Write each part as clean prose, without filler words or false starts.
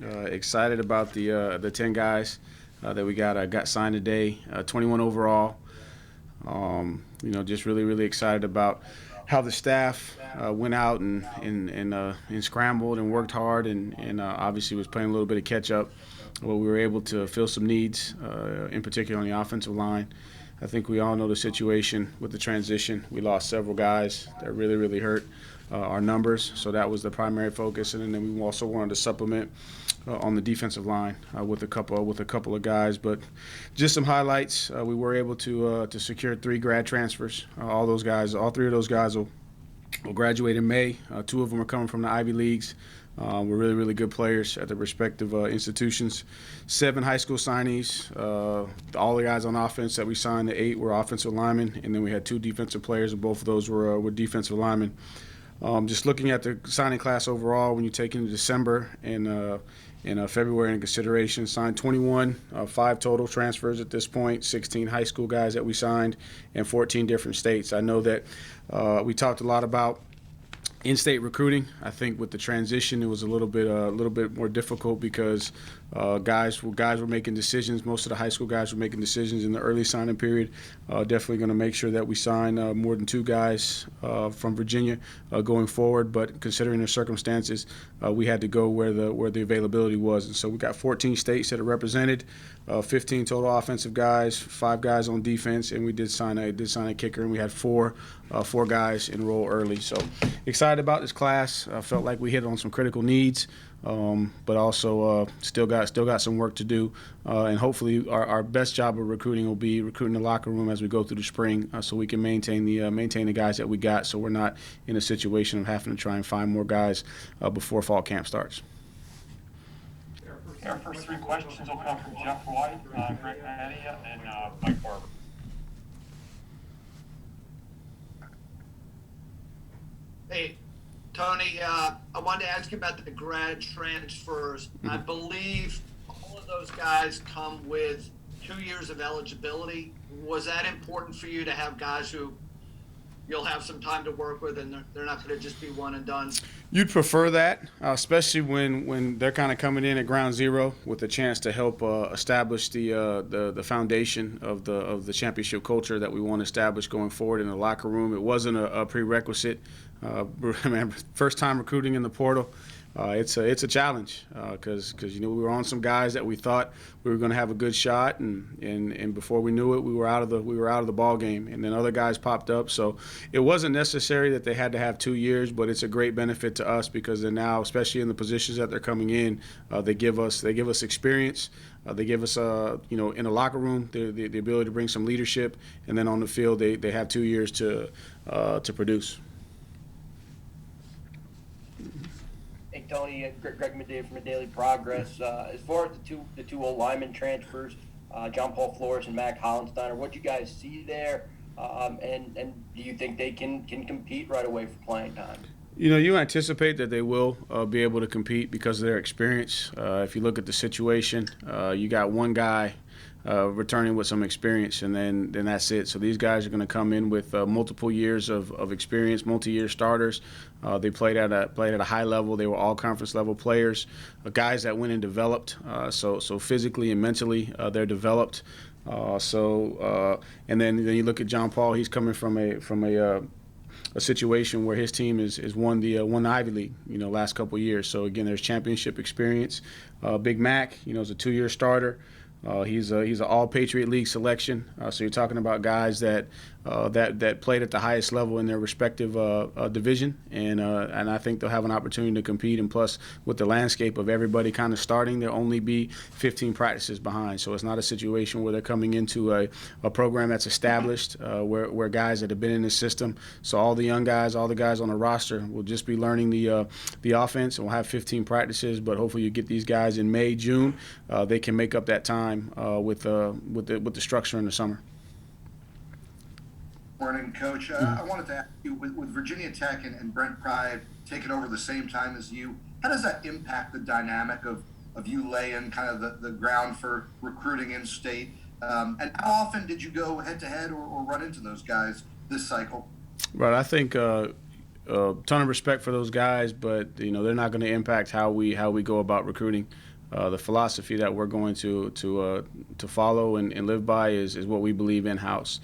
Excited about the 10 guys that we got signed today, 21 overall. Just really excited about how the staff went out and scrambled and worked hard and obviously was playing a little bit of catch up. Well, we were able to fill some needs, in particular on the offensive line. I think we all know the situation with the transition. We lost several guys that really hurt our numbers, so that was the primary focus. And then we also wanted to supplement on the defensive line with a couple of guys. But just some highlights. We were able to secure 3 grad transfers. All 3 of those guys will graduate in May. 2 of them are coming from the Ivy Leagues. We're really good players at their respective institutions. 7 high school signees. All the guys on offense that we signed, the 8 were offensive linemen, and then we had 2 defensive players, and both of those were defensive linemen. Just looking at the signing class overall, when you take into December and February into consideration, signed 21, 5 total transfers at this point, 16 high school guys that we signed, and 14 different states. I know that we talked a lot about in-state recruiting. I think with the transition, it was a little bit more difficult because guys were making decisions. Most of the high school guys were making decisions in the early signing period. Definitely going to make sure that we sign more than 2 guys from Virginia going forward. But considering the circumstances, we had to go where the availability was, and so we got 14 states that are represented, 15 total offensive guys, 5 guys on defense, and we did sign a kicker, and we had 4 guys enroll early. So excited about this class. I felt like we hit on some critical needs, but also still got some work to do. And hopefully our best job of recruiting will be recruiting the locker room as we go through the spring, so we can maintain the guys that we got, so we're not in a situation of having to try and find more guys before fall camp starts. Our first 3 questions will come from Jeff White, Greg Elliott, and Mike Barber. Hey, Tony, I wanted to ask you about the grad transfers. I believe all of those guys come with 2 years of eligibility. Was that important for you to have guys who you'll have some time to work with and they're not going to just be one and done? You'd prefer that, especially when they're kind of coming in at ground zero with a chance to help establish the foundation of the championship culture that we want to establish going forward in the locker room. It wasn't a prerequisite. First time recruiting in the portal. It's a challenge because we were on some guys that we thought we were going to have a good shot, and before we knew it, we were out of the ball game, and then other guys popped up. So it wasn't necessary that they had to have 2 years, but it's a great benefit to us because they're now, especially in the positions that they're coming in, they give us experience. They give us in the locker room the ability to bring some leadership, and then on the field they have 2 years to produce. Hey Tony, Greg Medea from the Daily Progress. As far as the two old lineman transfers, John Paul Flores and Mack Hollensteiner, what you guys see there, and do you think they can compete right away for playing time? You anticipate that they will be able to compete because of their experience. If you look at the situation, you got one guy returning with some experience, and then that's it. So these guys are going to come in with multiple years of experience, multi-year starters. They played at a high level. They were all conference level players, guys that went and developed. So physically and mentally, they're developed. And then you look at John Paul. He's coming from a situation where his team is won the Ivy League, last couple of years. So again, there's championship experience. Big Mack, is a 2-year starter. He's an all Patriot League selection. So you're talking about guys that played at the highest level in their respective division, and I think they'll have an opportunity to compete. And plus, with the landscape of everybody kind of starting, there'll only be 15 practices behind. So it's not a situation where they're coming into a program that's established, where guys that have been in the system. So all the young guys, all the guys on the roster will just be learning the offense, and we'll have 15 practices. But hopefully, you get these guys in May, June. They can make up that time with the structure in the summer. Morning, Coach. I wanted to ask you, with Virginia Tech and Brent Pry taking over the same time as you, how does that impact the dynamic of you laying kind of the ground for recruiting in state? And how often did you go head-to-head or run into those guys this cycle? Right. I think a ton of respect for those guys, but they're not going to impact how we go about recruiting. The philosophy that we're going to follow and live by is what we believe in house.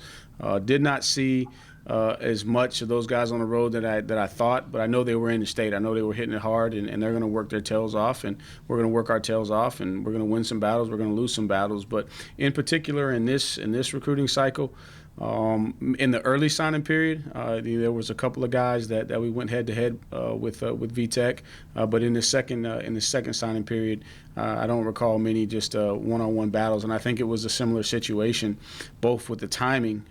Did not see as much of those guys on the road that I thought, but I know they were in the state. I know they were hitting it hard, and they're going to work their tails off, and we're going to work our tails off, and we're going to win some battles. We're going to lose some battles, but in particular in this recruiting cycle. In the early signing period, there was a couple of guys that we went head to head with VTech, but in the second signing period, I don't recall many just one-on-one battles, and I think it was a similar situation, both with the timing.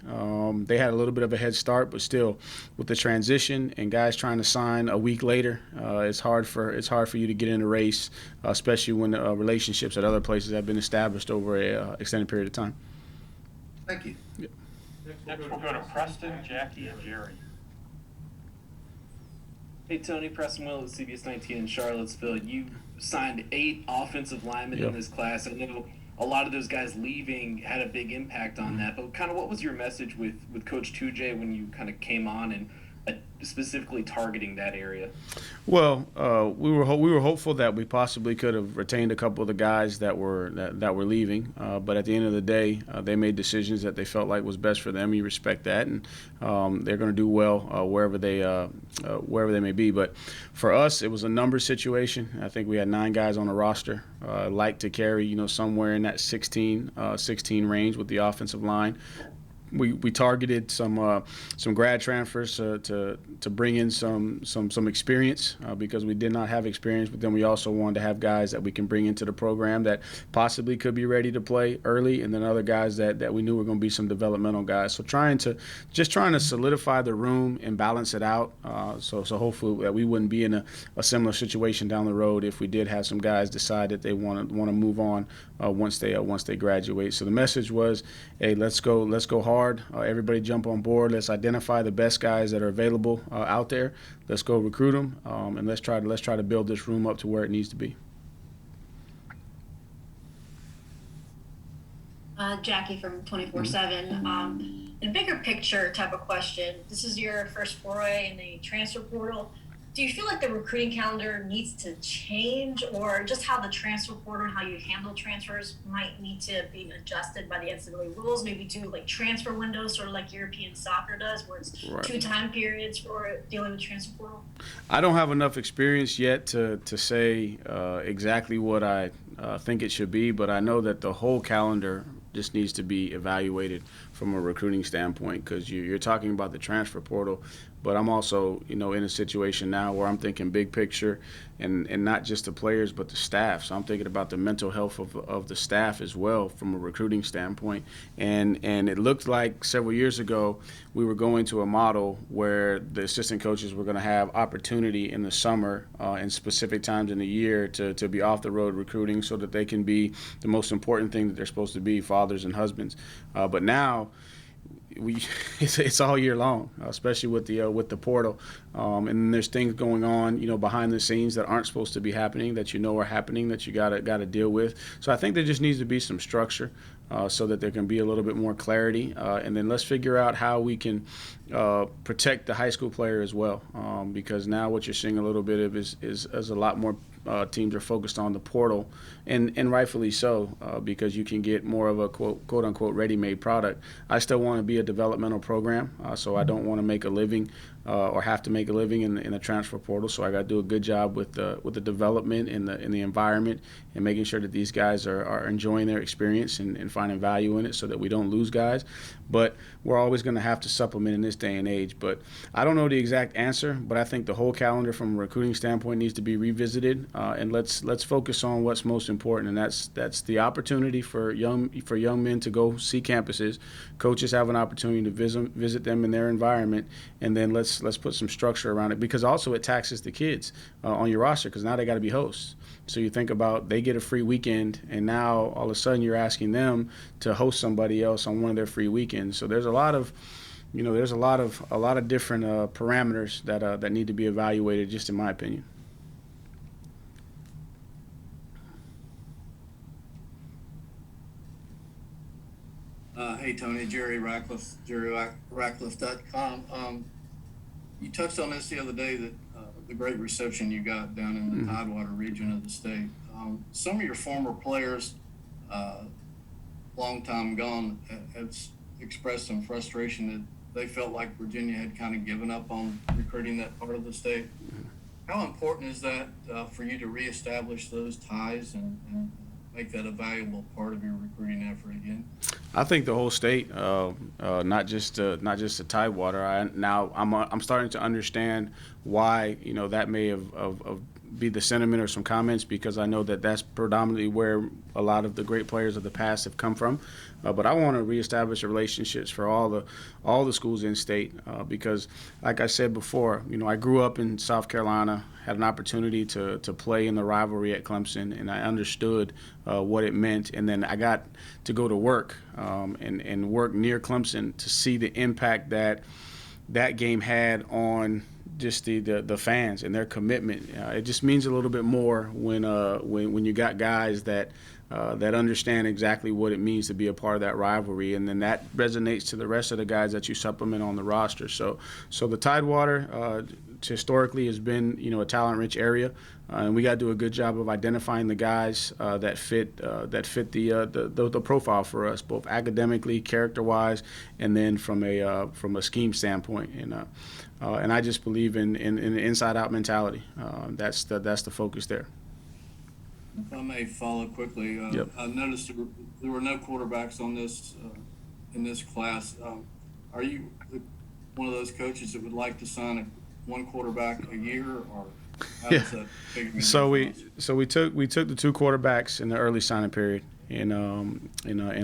They had a little bit of a head start, but still, with the transition and guys trying to sign a week later, it's hard for you to get in a race, especially when relationships at other places have been established over a extended period of time. Thank you. Yeah. Next we'll go to Preston, Jackie, and Jerry. Hey Tony, Preston Will at CBS 19 in Charlottesville. You signed 8 offensive linemen in this class. I know a lot of those guys leaving had a big impact on that, but kind of what was your message with Coach 2J when you kind of came on and specifically targeting that area? Well, we were hopeful that we possibly could have retained a couple of the guys that were leaving, but at the end of the day, they made decisions that they felt like was best for them. You respect that, and they're going to do well wherever they may be. But for us, it was a numbers situation. I think we had 9 guys on the roster, like to carry somewhere in that 16 range with the offensive line. We targeted some grad transfers to bring in some experience because we did not have experience, but then we also wanted to have guys that we can bring into the program that possibly could be ready to play early, and then other guys that we knew were going to be some developmental guys. So trying to solidify the room and balance it out. So hopefully that we wouldn't be in a similar situation down the road if we did have some guys decide that they want to move on once they graduate. So the message was, hey, let's go hard. Everybody jump on board. Let's identify the best guys that are available out there. Let's go recruit them, and let's try to build this room up to where it needs to be. Jackie from 24/7. In a bigger picture type of question, this is your first foray in the transfer portal. Do you feel like the recruiting calendar needs to change, or just how the transfer portal and how you handle transfers might need to be adjusted by the NCAA rules? Maybe do like transfer windows, sort of like European soccer does, where it's Right. 2 time periods for dealing with transfer portal? I don't have enough experience yet to say exactly what I think it should be, but I know that the whole calendar just needs to be evaluated from a recruiting standpoint, because you're talking about the transfer portal, but I'm also in a situation now where I'm thinking big picture and not just the players but the staff. So I'm thinking about the mental health of the staff as well from a recruiting standpoint. And it looked like several years ago we were going to a model where the assistant coaches were going to have opportunity in the summer and specific times in the year to be off the road recruiting so that they can be the most important thing that they're supposed to be, fathers and husbands. But now it's all year long, especially with the portal, and then there's things going on behind the scenes that aren't supposed to be happening, that are happening, that you gotta deal with. So I think there just needs to be some structure so that there can be a little bit more clarity, and then let's figure out how we can protect the high school player as well, because now what you're seeing a little bit of is a lot more teams are focused on the portal, and rightfully so, because you can get more of a quote unquote ready-made product. I still want to be a developmental program, so I don't want to make a living or have to make a living in a transfer portal. So I got to do a good job with the development in the environment and making sure that these guys are enjoying their experience and finding value in it, so that we don't lose guys. But we're always going to have to supplement in this day and age. But I don't know the exact answer, but I think the whole calendar from a recruiting standpoint needs to be revisited, and let's focus on what's most important, and that's the opportunity for young men to go see campuses. Coaches have an opportunity to visit them in their environment, and then let's put some structure around it, because also it taxes the kids on your roster, because now they got to be hosts. So you think about, they get a free weekend, and now all of a sudden you're asking them to host somebody else on one of their free weekends. So there's a lot of different parameters that need to be evaluated, just in my opinion. Hey Tony, Jerry Ratcliffe, JerryRatcliffe.com. You touched on this the other day, that the great reception you got down in the Tidewater region of the state. Some of your former players, long time gone, have expressed some frustration that they felt like Virginia had kind of given up on recruiting that part of the state. How important is that for you to reestablish those ties and make that a valuable part of your recruiting effort again? I think the whole state, not just the Tidewater. I'm starting to understand why that may have be the sentiment or some comments, because I know that that's predominantly where a lot of the great players of the past have come from. But I want to reestablish relationships for all the schools in state, because, like I said before, I grew up in South Carolina, had an opportunity to play in the rivalry at Clemson, and I understood what it meant. And then I got to go to work and work near Clemson to see the impact that game had on just the fans and their commitment. It just means a little bit more when you got guys that understand exactly what it means to be a part of that rivalry, and then that resonates to the rest of the guys that you supplement on the roster. So the Tidewater historically has been a talent-rich area, and we got to do a good job of identifying the guys that fit the profile for us, both academically, character-wise, and then from a scheme standpoint. And I just believe in an inside-out mentality. That's the focus there. If I may follow quickly, Yep. I noticed there were no quarterbacks on this in this class. Are you one of those coaches that would like to sign one quarterback a year, or how does that figure in? So we took the two quarterbacks in the early signing period in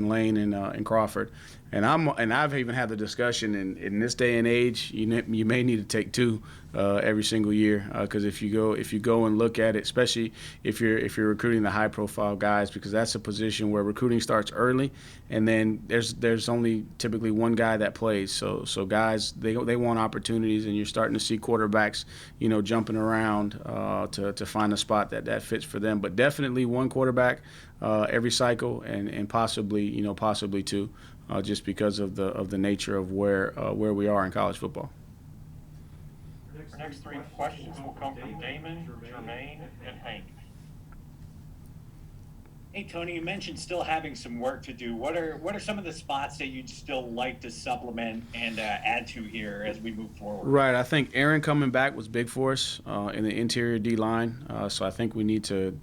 Lane and Crawford, and I've even had the discussion in this day and age, you may need to take two every single year, because if you go and look at it, especially if you're recruiting the high profile guys, because that's a position where recruiting starts early, and then there's only typically one guy that plays. So guys, they want opportunities, and you're starting to see quarterbacks jumping around to find a spot that fits for them. But definitely one quarterback every cycle, and possibly two, just because of the nature of where we are in college football. Our next three questions will come from Damon, Jermaine, and Hank. Hey Tony, you mentioned still having some work to do. What are some of the spots that you'd still like to supplement and add to here as we move forward? Right, I think Aaron coming back was big for us in the interior D line. So I think we need to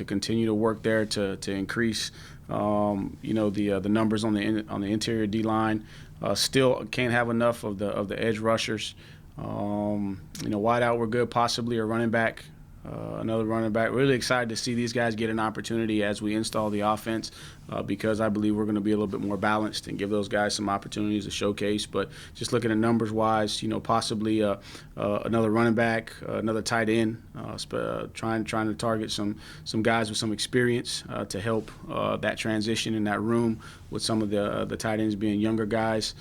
continue to work there to increase the numbers on the interior D line. Still can't have enough of the edge rushers. Wide out we're good, possibly a running back. Another running back. Really excited to see these guys get an opportunity as we install the offense, because I believe we're going to be a little bit more balanced and give those guys some opportunities to showcase. But just looking at numbers-wise, possibly another running back, another tight end, trying to target some guys with some experience to help that transition in that room, with some of the tight ends being younger guys.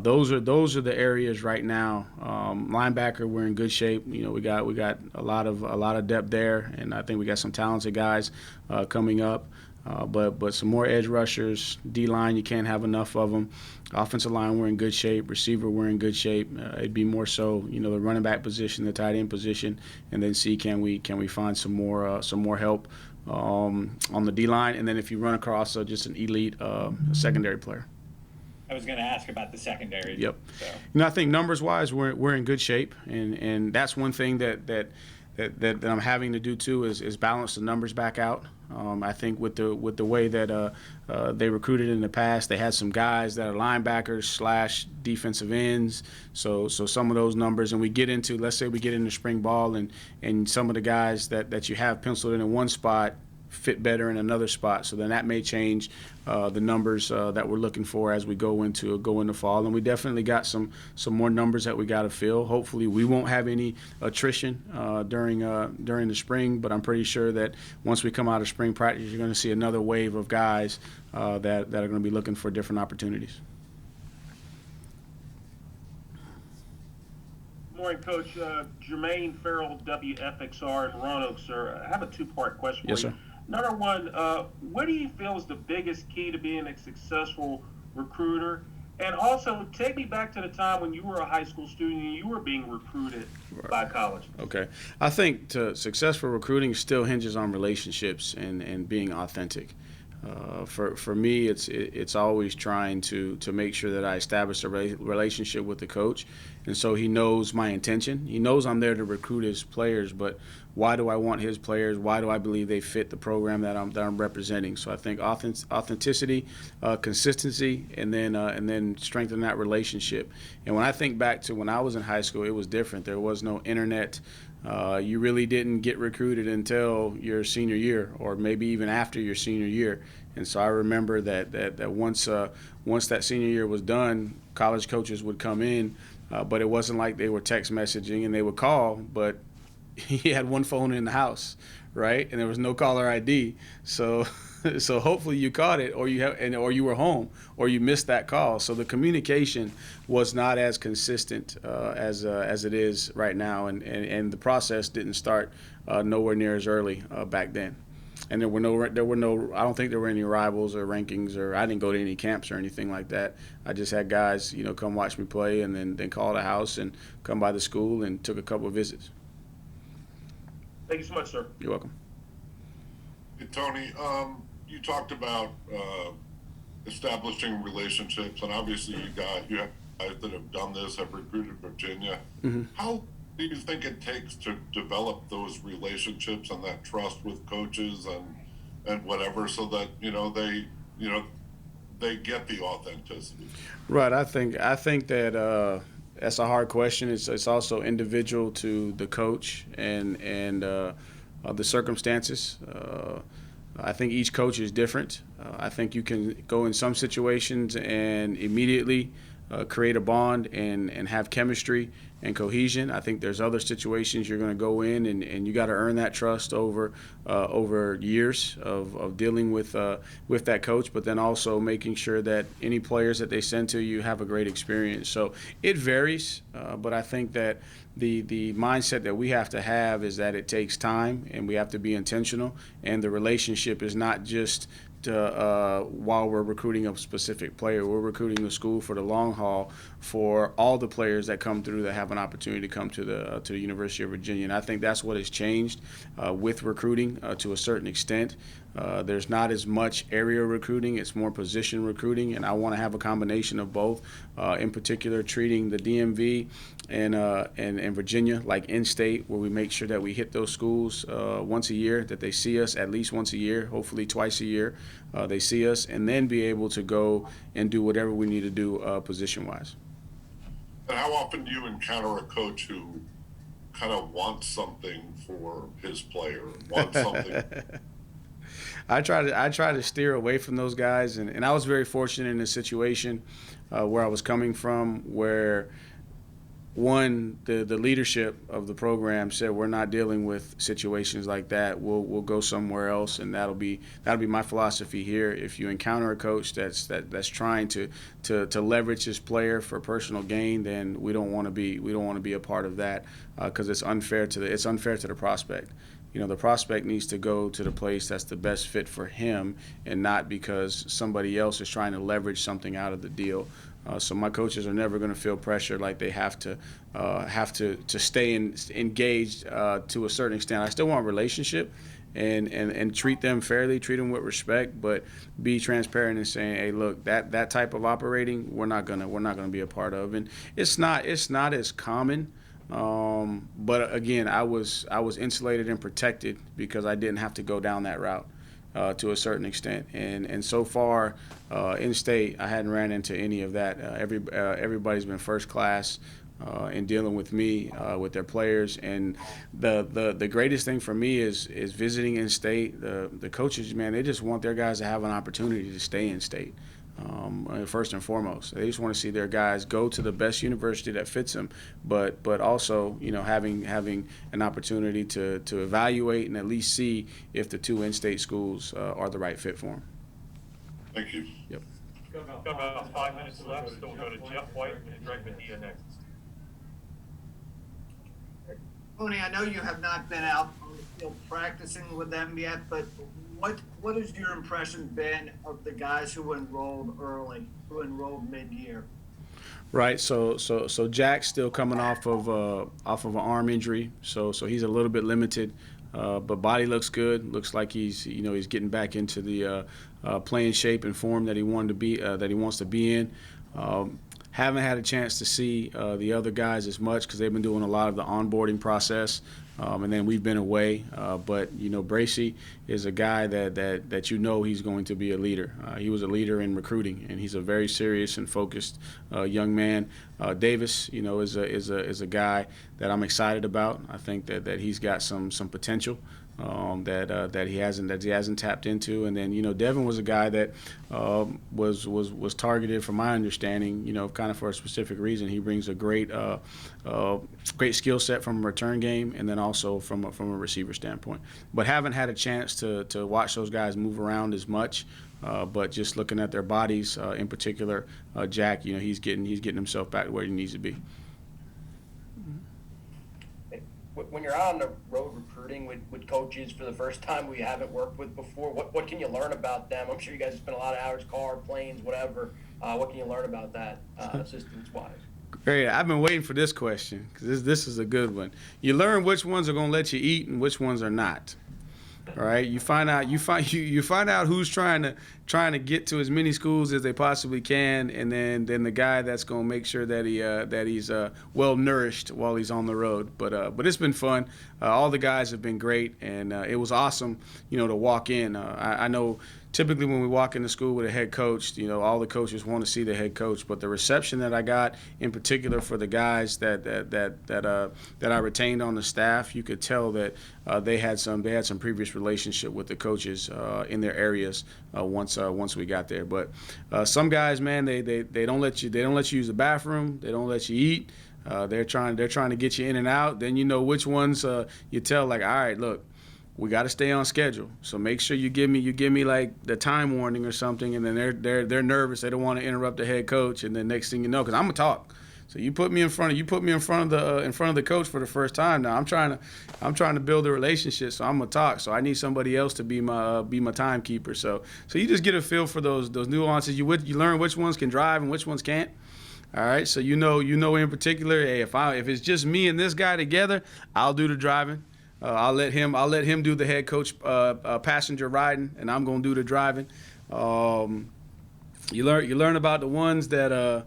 Those are the areas right now. Linebacker, we're in good shape. We got a lot of depth there, and I think we got some talented guys coming up. But some more edge rushers. D line, you can't have enough of them. Offensive line, we're in good shape. Receiver, we're in good shape. It'd be more so, the running back position, the tight end position, and then see can we find some more help on the D line, and then if you run across just an elite secondary player. I was going to ask about the secondary. Yep. So. I think numbers-wise, we're in good shape, and that's one thing that I'm having to do too is balance the numbers back out. I think with the way that they recruited in the past, they had some guys that are linebackers / defensive ends. So some of those numbers, and let's say we get into spring ball, and some of the guys that you have penciled in one spot fit better in another spot. So then that may change the numbers that we're looking for as we go into fall. And we definitely got some more numbers that we got to fill. Hopefully we won't have any attrition during the spring, but I'm pretty sure that once we come out of spring practice, you're going to see another wave of guys that are going to be looking for different opportunities. Morning, Coach. Jermaine Farrell, WFXR in Roanoke, sir. I have a two-part question for you. Yes, sir. Number one, what do you feel is the biggest key to being a successful recruiter? And also, take me back to the time when you were a high school student and you were being recruited by college. Okay. I think successful recruiting still hinges on relationships and being authentic. For me, it's always trying to make sure that I establish a relationship with the coach, and so he knows my intention. He knows I'm there to recruit his players, but why do I want his players? Why do I believe they fit the program that I'm representing? So I think authenticity, consistency, and then strengthen that relationship. And when I think back to when I was in high school, it was different. There was no internet. You really didn't get recruited until your senior year, or maybe even after your senior year. And so I remember that once that senior year was done, college coaches would come in, but it wasn't like they were text messaging and they would call, but he had one phone in the house, right? And there was no caller ID. So so hopefully you caught it, or you were home, or you missed that call. So the communication was not as consistent as it is right now, and the process didn't start nowhere near as early back then. And there were no. I don't think there were any rivals or rankings, or I didn't go to any camps or anything like that. I just had guys, come watch me play, and then call the house and come by the school and took a couple of visits. Thank you so much, sir. You're welcome. Hey, Tony, you talked about establishing relationships, and obviously you have guys that have done this, have recruited Virginia. Mm-hmm. How do you think it takes to develop those relationships and that trust with coaches and whatever, so that they get the authenticity? Right. I think that that's a hard question. It's also individual to the coach and the circumstances. I think each coach is different. I think you can go in some situations and immediately create a bond and have chemistry and cohesion. I think there's other situations you're going to go in and you got to earn that trust over years of dealing with that coach, but then also making sure that any players that they send to you have a great experience. So it varies, but I think that the mindset that we have to have is that it takes time and we have to be intentional, and the relationship is not just while we're recruiting a specific player. We're recruiting the school for the long haul, for all the players that come through that have an opportunity to come to the University of Virginia. And I think that's what has changed with recruiting to a certain extent. There's not as much area recruiting, it's more position recruiting, and I want to have a combination of both, in particular treating the DMV and Virginia like in-state, where we make sure that we hit those schools once a year, that they see us at least once a year, hopefully twice a year. They see us, and then be able to go and do whatever we need to do position-wise. And how often do you encounter a coach who kind of wants something for his player, wants something? I try to steer away from those guys, and I was very fortunate in a situation where I was coming from, where the leadership of the program said, we're not dealing with situations like that. We'll go somewhere else, and that'll be my philosophy here. If you encounter a coach that's trying to leverage his player for personal gain, then we don't want to be a part of that, because it's unfair to the prospect. The prospect needs to go to the place that's the best fit for him, and not because somebody else is trying to leverage something out of the deal. So my coaches are never going to feel pressure like they have to stay engaged to a certain extent. I still want a relationship and treat them fairly, treat them with respect, but be transparent and saying, hey, look, that type of operating we're not gonna be a part of. And it's not as common. But again, I was insulated and protected because I didn't have to go down that route to a certain extent. And so far in state, I hadn't ran into any of that. Everybody's been first class in dealing with me, with their players. And the greatest thing for me is visiting in state. The coaches, man, they just want their guys to have an opportunity to stay in state. First and foremost, they just want to see their guys go to the best university that fits them, but also having an opportunity to evaluate and at least see if the two in-state schools are the right fit for them. Thank you. Yep. Got about 5 minutes left, so we'll go to Jeff White and Greg Medina next. Tony, I know you have not been out on the field practicing with them yet, but what has your impression been of the guys who enrolled early, who enrolled mid-year? Right. So Jack's still coming off of an arm injury, so he's a little bit limited, but body looks good. Looks like he's getting back into the playing shape and form that he wanted to be that he wants to be in. Haven't had a chance to see the other guys as much because they've been doing a lot of the onboarding process, and then we've been away. But Bracy is a guy that he's going to be a leader. He was a leader in recruiting, and he's a very serious and focused young man. Davis, is a guy that I'm excited about. I think that he's got some potential. That he hasn't tapped into, and then Devin was a guy that was targeted, from my understanding, kind of for a specific reason. He brings a great skill set from a return game, and then also from a receiver standpoint. But haven't had a chance to watch those guys move around as much. But just looking at their bodies, in particular, Jack, he's getting himself back where he needs to be. When you're out on the road recruiting with coaches for the first time who you haven't worked with before, what can you learn about them? I'm sure you guys spend a lot of hours, car, planes, whatever. What can you learn about that, assistance-wise? Great. I've been waiting for this question because this is a good one. You learn which ones are going to let you eat and which ones are not. All right, you find out who's trying to get to as many schools as they possibly can, and then the guy that's going to make sure that he's well nourished while he's on the road. But it's been fun. All the guys have been great, and it was awesome, to walk in. I know typically when we walk into school with a head coach, all the coaches want to see the head coach. But the reception that I got, in particular for the guys that I retained on the staff, you could tell that they had some previous relationship with the coaches in their areas once we got there. But some guys, man, they don't let you use the bathroom. They don't let you eat. They're trying to get you in and out. Then which ones you tell, like, all right, look, we got to stay on schedule. So make sure you give me like the time warning or something, and then they're nervous. They don't want to interrupt the head coach, and then next thing you know, because I'm gonna talk. So you put me in front of the coach for the first time. Now I'm trying to build a relationship, so I'm gonna talk. So I need somebody else to be my timekeeper. So you just get a feel for those nuances. You learn which ones can drive and which ones can't. All right, so in particular, hey, if it's just me and this guy together, I'll do the driving. I'll let him do the head coach passenger riding, and I'm gonna do the driving. You learn about the ones that are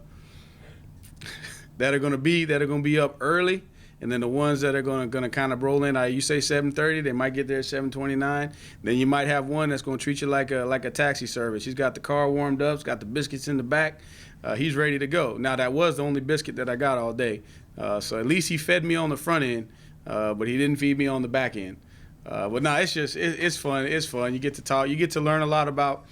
gonna be up early, and then the ones that are gonna kind of roll in. You say 7:30, they might get there at 7:29. Then you might have one that's gonna treat you like a taxi service. He's got the car warmed up, he's got the biscuits in the back. He's ready to go. Now that was the only biscuit that I got all day, so at least he fed me on the front end. But he didn't feed me on the back end. But no, it's fun. It's fun. You get to talk. You get to learn a lot about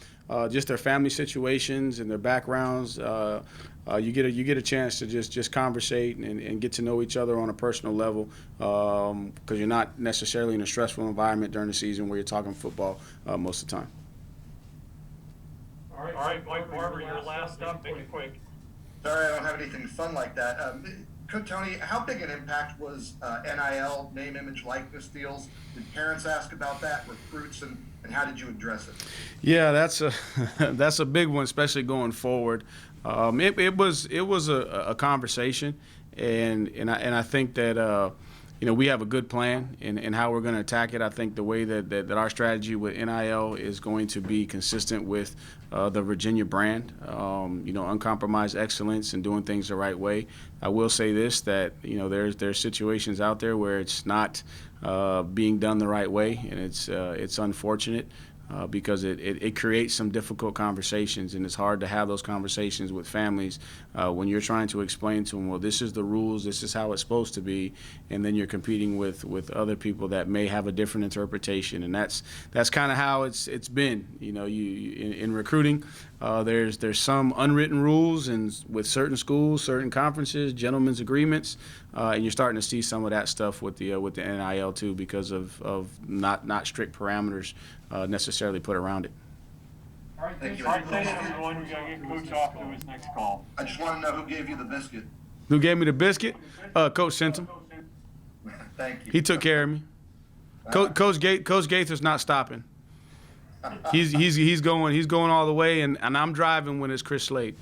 just their family situations and their backgrounds. You get a chance to just conversate and get to know each other on a personal level, because you're not necessarily in a stressful environment during the season where you're talking football most of the time. All right, Mike Barber, you're last up. Make it quick. Sorry, I don't have anything fun like that. Tony, how big an impact was NIL, name, image, likeness deals? Did parents ask about that, recruits, and how did you address it? Yeah, that's a big one, especially going forward. It was a conversation, and I think that we have a good plan in how we're going to attack it. I think the way that our strategy with NIL is going to be consistent with the Virginia brand, uncompromised excellence and doing things the right way. I will say this, that there's situations out there where it's not being done the right way, and it's unfortunate. Because it creates some difficult conversations, and it's hard to have those conversations with families when you're trying to explain to them, well, this is the rules, this is how it's supposed to be, and then you're competing with other people that may have a different interpretation, and that's kind of how it's been. In recruiting, there's some unwritten rules, and with certain schools, certain conferences, gentlemen's agreements, and you're starting to see some of that stuff with the NIL too, because of not strict parameters necessarily put around it. All right, Thank you. thanks everyone. We gotta get Coach off to his next call. I just want to know who gave you the biscuit. Who gave me the biscuit? Coach sent him. Thank you. He took care of me. Coach Gaither's not stopping. He's going all the way, and I'm driving when it's Chris Slade.